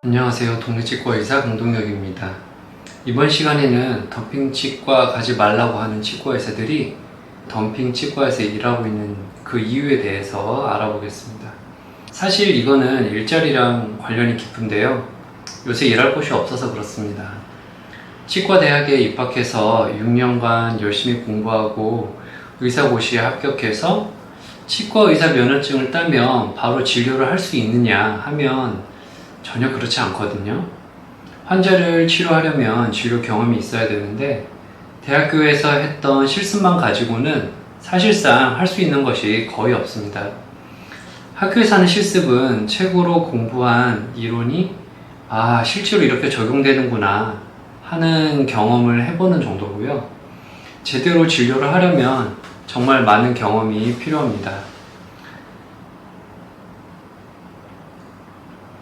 안녕하세요. 동네치과 의사 강동혁입니다. 이번 시간에는 덤핑 치과 가지 말라고 하는 치과 의사들이 덤핑 치과에서 일하고 있는 그 이유에 대해서 알아보겠습니다. 사실 이거는 일자리랑 관련이 깊은데요. 요새 일할 곳이 없어서 그렇습니다. 치과 대학에 입학해서 6년간 열심히 공부하고 의사고시에 합격해서 치과 의사 면허증을 따면 바로 진료를 할 수 있느냐 하면 전혀 그렇지 않거든요. 환자를 치료하려면 진료 경험이 있어야 되는데 대학교에서 했던 실습만 가지고는 사실상 할 수 있는 것이 거의 없습니다. 학교에서 하는 실습은 책으로 공부한 이론이 실제로 이렇게 적용되는구나 하는 경험을 해보는 정도고요. 제대로 진료를 하려면 정말 많은 경험이 필요합니다.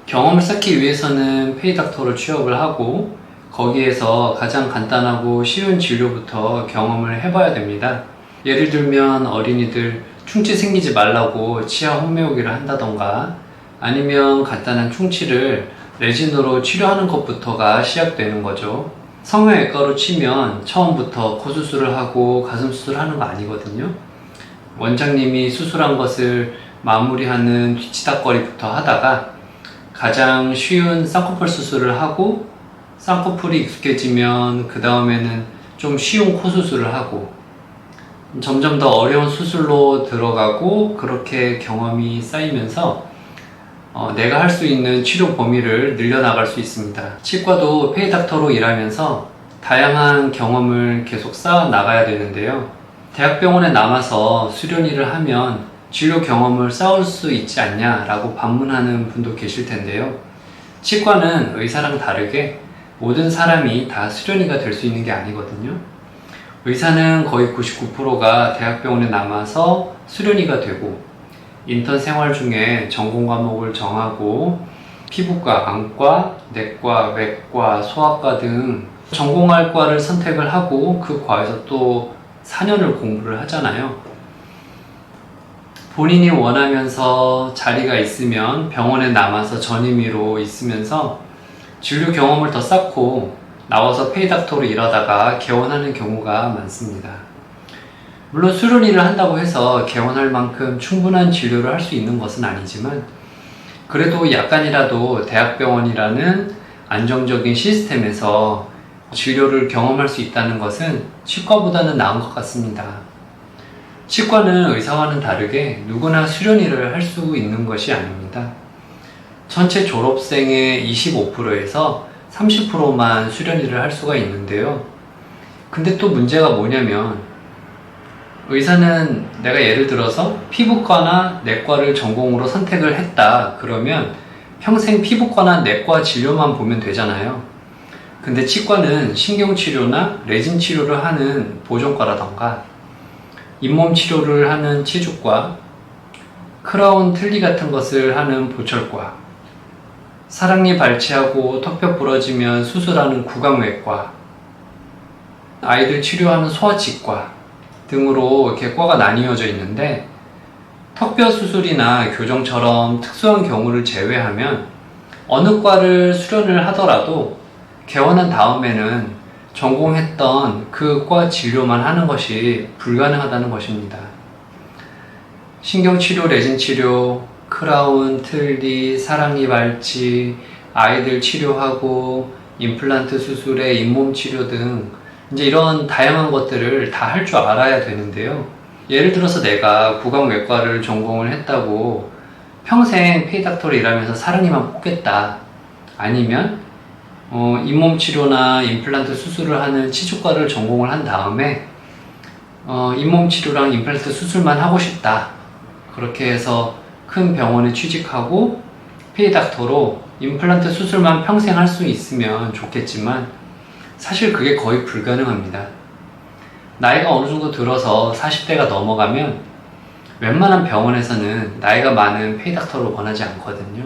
경험을 쌓기 위해서는 페이닥터로 취업을 하고 거기에서 가장 간단하고 쉬운 진료부터 경험을 해봐야 됩니다. 예를 들면 어린이들 충치 생기지 말라고 치아 홍매우기를 한다던가 아니면 간단한 충치를 레진으로 치료하는 것부터가 시작되는 거죠. 성형외과로 치면 처음부터 코 수술을 하고 가슴 수술하는 거 아니거든요. 원장님이 수술한 것을 마무리하는 뒤치다꺼리부터 하다가 가장 쉬운 쌍꺼풀 수술을 하고 쌍꺼풀이 익숙해지면 그 다음에는 좀 쉬운 코 수술을 하고 점점 더 어려운 수술로 들어가고 그렇게 경험이 쌓이면서 내가 할 수 있는 치료 범위를 늘려나갈 수 있습니다. 치과도 페이닥터로 일하면서 다양한 경험을 계속 쌓아 나가야 되는데요. 대학병원에 남아서 수련일을 하면 진료 경험을 쌓을 수 있지 않냐라고 반문하는 분도 계실 텐데요. 치과는 의사랑 다르게 모든 사람이 다 수련의가 될 수 있는 게 아니거든요. 의사는 거의 99%가 대학병원에 남아서 수련의가 되고 인턴 생활 중에 전공 과목을 정하고 피부과, 안과, 내과, 외과, 소아과 등 전공할 과를 선택을 하고 그 과에서 또 4년을 공부를 하잖아요. 본인이 원하면서 자리가 있으면 병원에 남아서 전임의로 있으면서 진료 경험을 더 쌓고 나와서 페이닥터로 일하다가 개원하는 경우가 많습니다. 물론 수련의를 한다고 해서 개원할 만큼 충분한 진료를 할 수 있는 것은 아니지만 그래도 약간이라도 대학병원이라는 안정적인 시스템에서 진료를 경험할 수 있다는 것은 치과보다는 나은 것 같습니다. 치과는 의사와는 다르게 누구나 수련의를 할 수 있는 것이 아닙니다. 전체 졸업생의 25%에서 30%만 수련의를 할 수가 있는데요. 근데 또 문제가 뭐냐면 의사는 내가 예를 들어서 피부과나 내과를 전공으로 선택을 했다 그러면 평생 피부과나 내과 진료만 보면 되잖아요. 근데 치과는 신경치료나 레진 치료를 하는 보정과라던가 잇몸 치료를 하는 치주과, 크라운 틀니 같은 것을 하는 보철과, 사랑니 발치하고 턱뼈 부러지면 수술하는 구강외과, 아이들 치료하는 소아치과 등으로 이렇게 과가 나뉘어져 있는데 턱뼈 수술이나 교정처럼 특수한 경우를 제외하면 어느 과를 수련을 하더라도 개원한 다음에는 전공했던 그 과 진료만 하는 것이 불가능하다는 것입니다. 신경치료, 레진치료, 크라운, 틀니, 사랑니 발치, 아이들 치료하고 임플란트 수술에 잇몸 치료 등 이제 이런 다양한 것들을 다 할 줄 알아야 되는데요. 예를 들어서 내가 구강외과를 전공을 했다고 평생 페이닥터로 일하면서 사랑니만 뽑겠다. 아니면 잇몸 치료나 임플란트 수술을 하는 치주과를 전공을 한 다음에 잇몸 치료랑 임플란트 수술만 하고 싶다. 그렇게 해서 큰 병원에 취직하고 페이닥터로 임플란트 수술만 평생 할 수 있으면 좋겠지만 사실 그게 거의 불가능합니다. 나이가 어느 정도 들어서 40대가 넘어가면 웬만한 병원에서는 나이가 많은 페이닥터를 원하지 않거든요.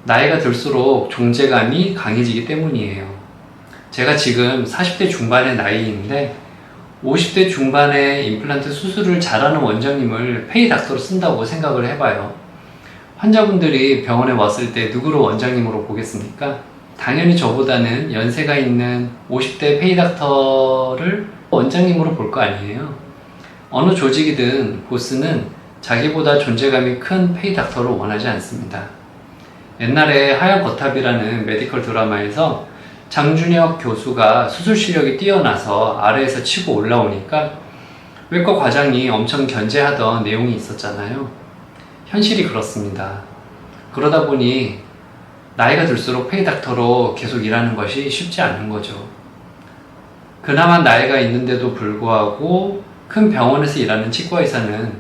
나이가 들수록 존재감이 강해지기 때문이에요. 제가 지금 40대 중반의 나이인데 50대 중반에 임플란트 수술을 잘하는 원장님을 페이닥터로 쓴다고 생각을 해봐요. 환자분들이 병원에 왔을 때 누구를 원장님으로 보겠습니까? 당연히 저보다는 연세가 있는 50대 페이닥터를 원장님으로 볼 거 아니에요. 어느 조직이든 보스는 자기보다 존재감이 큰 페이닥터를 원하지 않습니다. 옛날에 하얀 거탑이라는 메디컬 드라마에서 장준혁 교수가 수술 실력이 뛰어나서 아래에서 치고 올라오니까 외과 과장이 엄청 견제하던 내용이 있었잖아요. 현실이 그렇습니다. 그러다 보니 나이가 들수록 페이닥터로 계속 일하는 것이 쉽지 않은 거죠. 그나마 나이가 있는데도 불구하고 큰 병원에서 일하는 치과의사는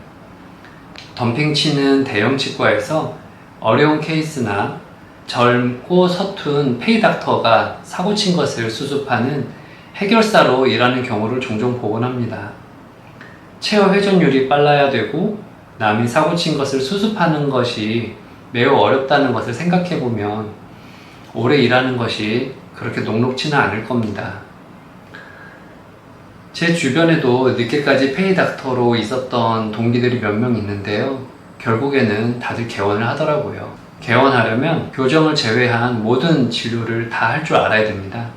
덤핑 치는 대형 치과에서 어려운 케이스나 젊고 서툰 페이닥터가 사고 친 것을 수습하는 해결사로 일하는 경우를 종종 보곤 합니다. 체어 회전율이 빨라야 되고 남이 사고 친 것을 수습하는 것이 매우 어렵다는 것을 생각해보면 오래 일하는 것이 그렇게 녹록지는 않을 겁니다. 제 주변에도 늦게까지 페이닥터로 있었던 동기들이 몇 명 있는데요. 결국에는 다들 개원을 하더라고요. 개원하려면 교정을 제외한 모든 진료를 다 할 줄 알아야 됩니다.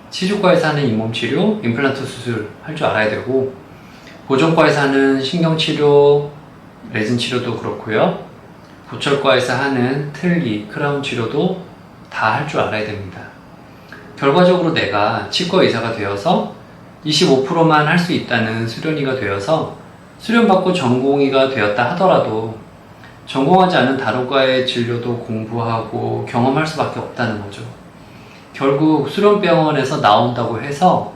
치주과에서 하는 잇몸치료, 임플란트 수술 할 줄 알아야 되고, 보정과에서 하는 신경치료, 레진 치료도 그렇고요. 보철과에서 하는 틀니, 크라운 치료도 다 할 줄 알아야 됩니다. 결과적으로 내가 치과 의사가 되어서 25%만 할 수 있다는 수련의가 되어서 수련받고 전공의가 되었다 하더라도 전공하지 않은 다른 과의 진료도 공부하고 경험할 수밖에 없다는 거죠. 결국 수련병원에서 나온다고 해서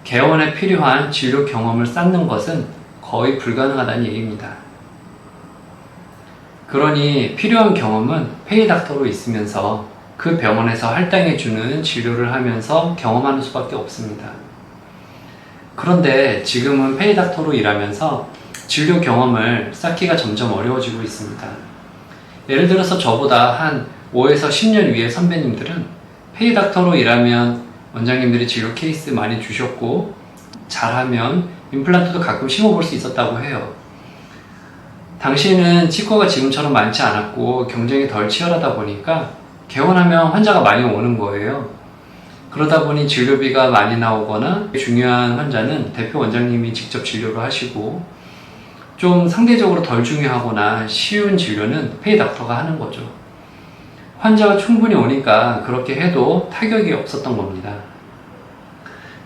개원에 필요한 진료 경험을 쌓는 것은 거의 불가능하다는 얘기입니다. 그러니 필요한 경험은 페이닥터로 있으면서 그 병원에서 할당해주는 진료를 하면서 경험하는 수밖에 없습니다. 그런데 지금은 페이닥터로 일하면서 진료 경험을 쌓기가 점점 어려워지고 있습니다. 예를 들어서 저보다 한 5에서 10년 위의 선배님들은 페이닥터로 일하면 원장님들이 진료 케이스 많이 주셨고 잘하면 임플란트도 가끔 심어볼 수 있었다고 해요. 당시에는 치과가 지금처럼 많지 않았고 경쟁이 덜 치열하다 보니까 개원하면 환자가 많이 오는 거예요. 그러다 보니 진료비가 많이 나오거나 중요한 환자는 대표 원장님이 직접 진료를 하시고 좀 상대적으로 덜 중요하거나 쉬운 진료는 페이닥터가 하는 거죠. 환자가 충분히 오니까 그렇게 해도 타격이 없었던 겁니다.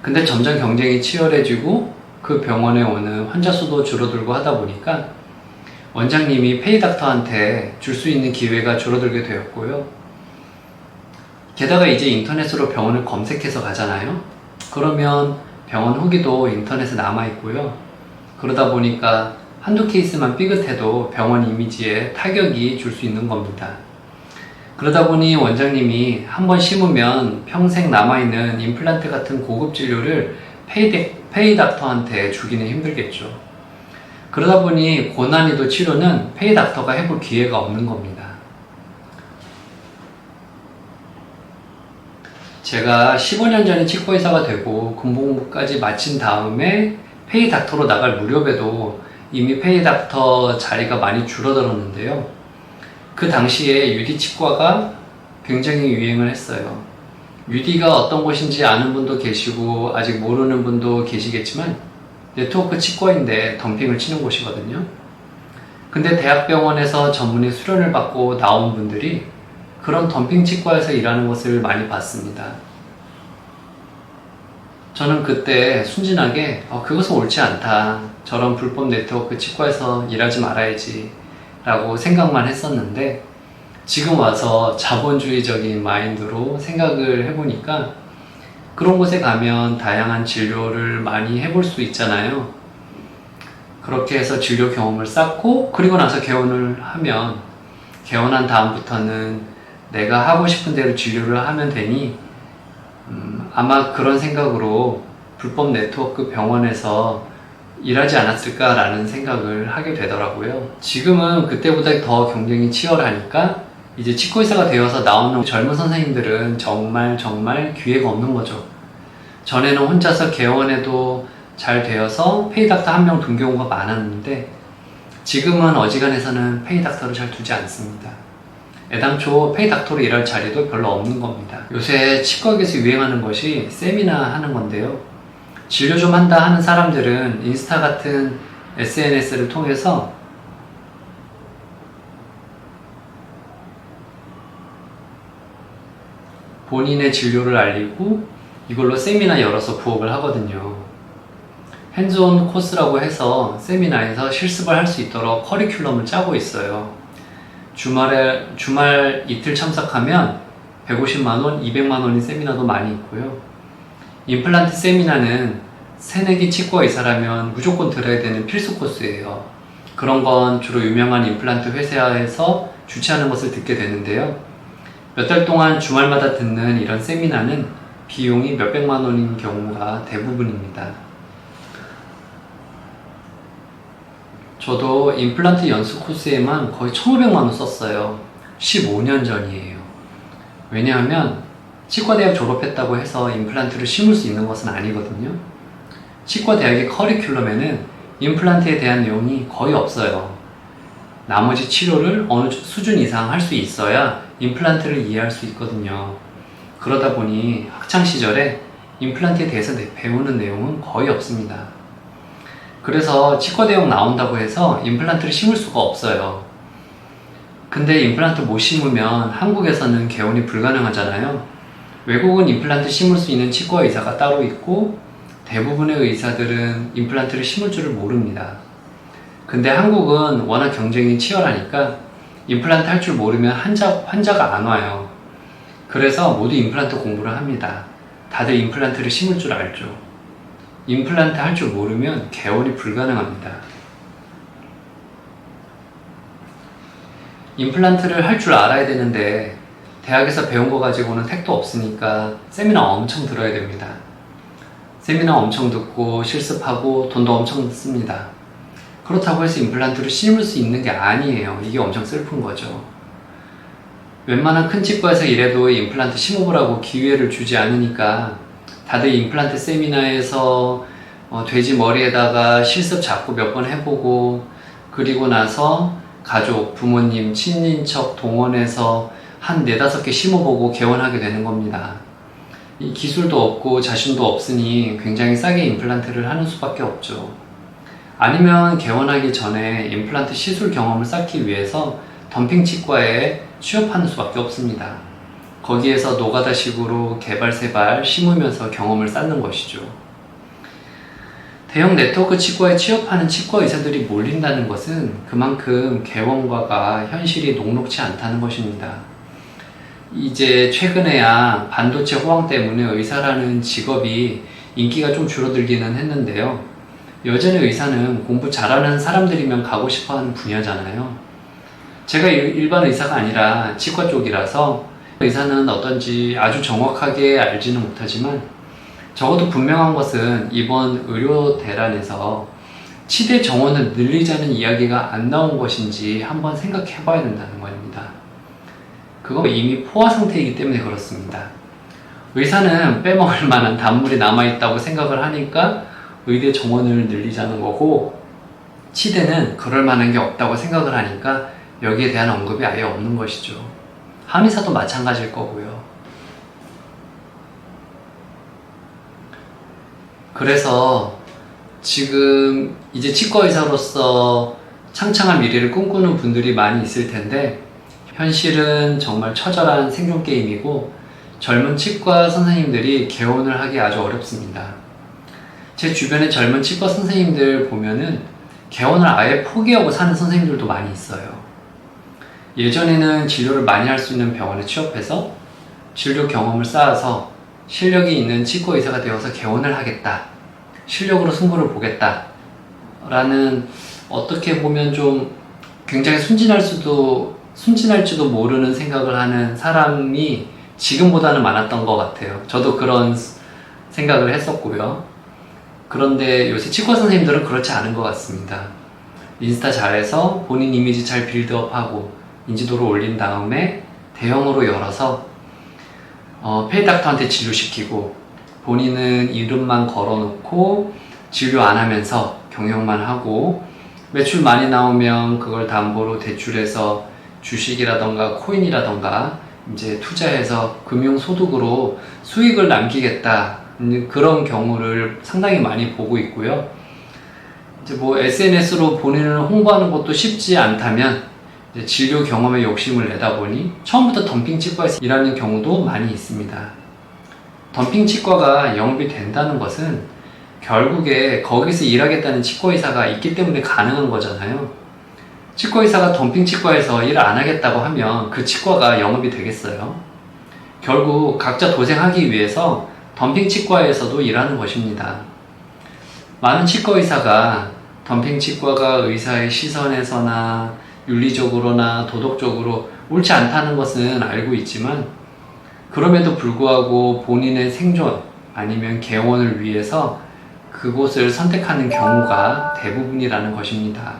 근데 점점 경쟁이 치열해지고 그 병원에 오는 환자 수도 줄어들고 하다 보니까 원장님이 페이닥터한테 줄 수 있는 기회가 줄어들게 되었고요. 게다가 이제 인터넷으로 병원을 검색해서 가잖아요. 그러면 병원 후기도 인터넷에 남아있고요. 그러다 보니까 한두 케이스만 삐끗해도 병원 이미지에 타격이 줄 수 있는 겁니다. 그러다 보니 원장님이 한번 심으면 평생 남아있는 임플란트 같은 고급 진료를 페이닥터한테 주기는 힘들겠죠. 그러다 보니 고난이도 치료는 페이닥터가 해볼 기회가 없는 겁니다. 제가 15년 전에 치과의사가 되고 군복무까지 마친 다음에 페이닥터로 나갈 무렵에도 이미 페이닥터 자리가 많이 줄어들었는데요. 그 당시에 유디치과가 굉장히 유행을 했어요. 유디가 어떤 곳인지 아는 분도 계시고 아직 모르는 분도 계시겠지만 네트워크 치과인데 덤핑을 치는 곳이거든요. 근데 대학병원에서 전문의 수련을 받고 나온 분들이 그런 덤핑 치과에서 일하는 것을 많이 봤습니다. 저는 그때 순진하게 그것은 옳지 않다. 저런 불법 네트워크 치과에서 일하지 말아야지 라고 생각만 했었는데 지금 와서 자본주의적인 마인드로 생각을 해보니까 그런 곳에 가면 다양한 진료를 많이 해볼 수 있잖아요. 그렇게 해서 진료 경험을 쌓고 그리고 나서 개원을 하면 개원한 다음부터는 내가 하고 싶은 대로 진료를 하면 되니 아마 그런 생각으로 불법 네트워크 병원에서 일하지 않았을까라는 생각을 하게 되더라고요. 지금은 그때보다 더 경쟁이 치열하니까 이제 치과의사가 되어서 나오는 젊은 선생님들은 정말 기회가 없는 거죠. 전에는 혼자서 개원해도 잘 되어서 페이닥터 한 명 둔 경우가 많았는데 지금은 어지간해서는 페이닥터를 잘 두지 않습니다. 애당초 페이닥터로 일할 자리도 별로 없는 겁니다. 요새 치과에서 유행하는 것이 세미나 하는 건데요. 진료 좀 한다 하는 사람들은 인스타 같은 SNS를 통해서 본인의 진료를 알리고 이걸로 세미나 열어서 부업을 하거든요. 핸즈온 코스라고 해서 세미나에서 실습을 할 수 있도록 커리큘럼을 짜고 있어요. 주말 이틀 참석하면 150만원, 200만원인 세미나도 많이 있고요. 임플란트 세미나는 새내기 치과 의사라면 무조건 들어야 되는 필수 코스예요. 그런 건 주로 유명한 임플란트 회사에서 주최하는 것을 듣게 되는데요. 몇 달 동안 주말마다 듣는 이런 세미나는 비용이 몇백만 원인 경우가 대부분입니다. 저도 임플란트 연수 코스에만 거의 1,500만 원 썼어요. 15년 전이에요. 왜냐하면 치과대학 졸업했다고 해서 임플란트를 심을 수 있는 것은 아니거든요. 치과대학의 커리큘럼에는 임플란트에 대한 내용이 거의 없어요. 나머지 치료를 어느 수준 이상 할 수 있어야 임플란트를 이해할 수 있거든요. 그러다 보니 학창시절에 임플란트에 대해서 배우는 내용은 거의 없습니다. 그래서 치과대학 나온다고 해서 임플란트를 심을 수가 없어요. 근데 임플란트 못 심으면 한국에서는 개원이 불가능하잖아요. 외국은 임플란트 심을 수 있는 치과 의사가 따로 있고 대부분의 의사들은 임플란트를 심을 줄을 모릅니다. 근데 한국은 워낙 경쟁이 치열하니까 임플란트 할 줄 모르면 환자가 안 와요. 그래서 모두 임플란트 공부를 합니다. 다들 임플란트를 심을 줄 알죠. 임플란트 할 줄 모르면 개원이 불가능합니다. 임플란트를 할 줄 알아야 되는데 대학에서 배운 거 가지고는 택도 없으니까 세미나 엄청 들어야 됩니다. 세미나 엄청 듣고 실습하고 돈도 엄청 씁니다. 그렇다고 해서 임플란트를 심을 수 있는 게 아니에요. 이게 엄청 슬픈 거죠. 웬만한 큰 치과에서 일해도 임플란트 심어보라고 기회를 주지 않으니까 다들 임플란트 세미나에서 돼지 머리에다가 실습 자꾸 몇 번 해보고 그리고 나서 가족, 부모님, 친인척 동원해서 한 4-5개 심어보고 개원하게 되는 겁니다. 이 기술도 없고 자신도 없으니 굉장히 싸게 임플란트를 하는 수밖에 없죠. 아니면 개원하기 전에 임플란트 시술 경험을 쌓기 위해서 덤핑 치과에 취업하는 수밖에 없습니다. 거기에서 노가다식으로 개발세발 심으면서 경험을 쌓는 것이죠. 대형 네트워크 치과에 취업하는 치과 의사들이 몰린다는 것은 그만큼 개원과가 현실이 녹록치 않다는 것입니다. 이제 최근에야 반도체 호황 때문에 의사라는 직업이 인기가 좀 줄어들기는 했는데요. 여전히 의사는 공부 잘하는 사람들이면 가고 싶어하는 분야잖아요. 제가 일반 의사가 아니라 치과 쪽이라서 의사는 어떤지 아주 정확하게 알지는 못하지만 적어도 분명한 것은 이번 의료 대란에서 치대 정원을 늘리자는 이야기가 안 나온 것인지 한번 생각해 봐야 된다는 겁니다. 그건 이미 포화 상태이기 때문에 그렇습니다. 의사는 빼먹을 만한 단물이 남아있다고 생각을 하니까 의대 정원을 늘리자는 거고, 치대는 그럴 만한 게 없다고 생각을 하니까 여기에 대한 언급이 아예 없는 것이죠. 한의사도 마찬가지일 거고요. 그래서 지금 이제 치과 의사로서 창창한 미래를 꿈꾸는 분들이 많이 있을 텐데 현실은 정말 처절한 생존 게임이고 젊은 치과 선생님들이 개원을 하기 아주 어렵습니다. 제 주변에 젊은 치과 선생님들 보면은 개원을 아예 포기하고 사는 선생님들도 많이 있어요. 예전에는 진료를 많이 할 수 있는 병원에 취업해서 진료 경험을 쌓아서 실력이 있는 치과 의사가 되어서 개원을 하겠다, 실력으로 승부를 보겠다 라는, 어떻게 보면 좀 굉장히 순진할지도 모르는 생각을 하는 사람이 지금보다는 많았던 것 같아요. 저도 그런 생각을 했었고요. 그런데 요새 치과 선생님들은 그렇지 않은 것 같습니다. 인스타 잘해서 본인 이미지 잘 빌드업하고 인지도를 올린 다음에 대형으로 열어서 페이닥터한테 진료시키고 본인은 이름만 걸어놓고 진료 안 하면서 경영만 하고 매출 많이 나오면 그걸 담보로 대출해서 주식이라던가 코인이라던가 이제 투자해서 금융소득으로 수익을 남기겠다. 그런 경우를 상당히 많이 보고 있고요. 이제 뭐 SNS로 본인을 홍보하는 것도 쉽지 않다면 이제 진료 경험에 욕심을 내다 보니 처음부터 덤핑 치과에서 일하는 경우도 많이 있습니다. 덤핑 치과가 영업이 된다는 것은 결국에 거기서 일하겠다는 치과의사가 있기 때문에 가능한 거잖아요. 치과의사가 덤핑 치과에서 일 안 하겠다고 하면 그 치과가 영업이 되겠어요? 결국 각자 도생하기 위해서 덤핑 치과에서도 일하는 것입니다. 많은 치과의사가 덤핑 치과가 의사의 시선에서나 윤리적으로나 도덕적으로 옳지 않다는 것은 알고 있지만 그럼에도 불구하고 본인의 생존 아니면 개원을 위해서 그곳을 선택하는 경우가 대부분이라는 것입니다.